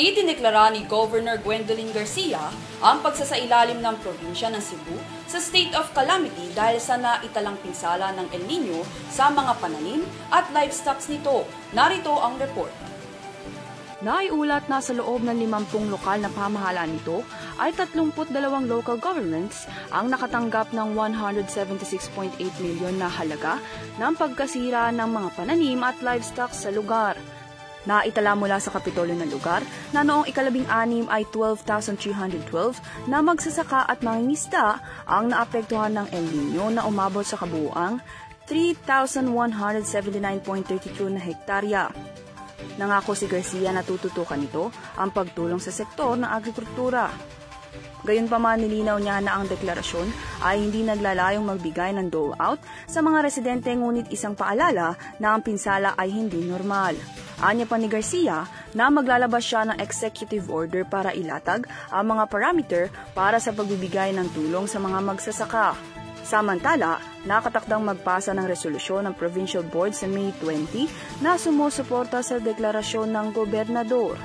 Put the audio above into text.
Idineklara ni Governor Gwendolyn Garcia ang pagsasailalim ng probinsya ng Cebu sa state of calamity dahil sa naitalang pinsala ng El Nino sa mga pananim at livestock nito. Narito ang report. Naiulat na sa loob ng 50 lokal na pamahalaan nito ay 32 local governments ang nakatanggap ng 176.8 milyon na halaga ng pagkasira ng mga pananim at livestock sa lugar. Naitala mula sa kapitolyo ng lugar na noong ika-16 ay 12,312 na magsasaka at mangingisda ang naapektuhan ng El Nino na umabot sa kabuuang 3,179.32 na hektarya. Nangako si Garcia na tututukan nito ang pagtulong sa sektor ng agrikultura. Gayunpaman nilinaw niya na ang deklarasyon ay hindi naglalayong magbigay ng dole-out sa mga residente ngunit isang paalala na ang pinsala ay hindi normal. Anya pa ni Garcia na maglalabas siya ng executive order para ilatag ang mga parameter para sa pagbibigay ng tulong sa mga magsasaka. Samantala, nakatakdang magpasa ng resolusyon ng Provincial Board sa May 20 na sumusuporta sa deklarasyon ng gobernador.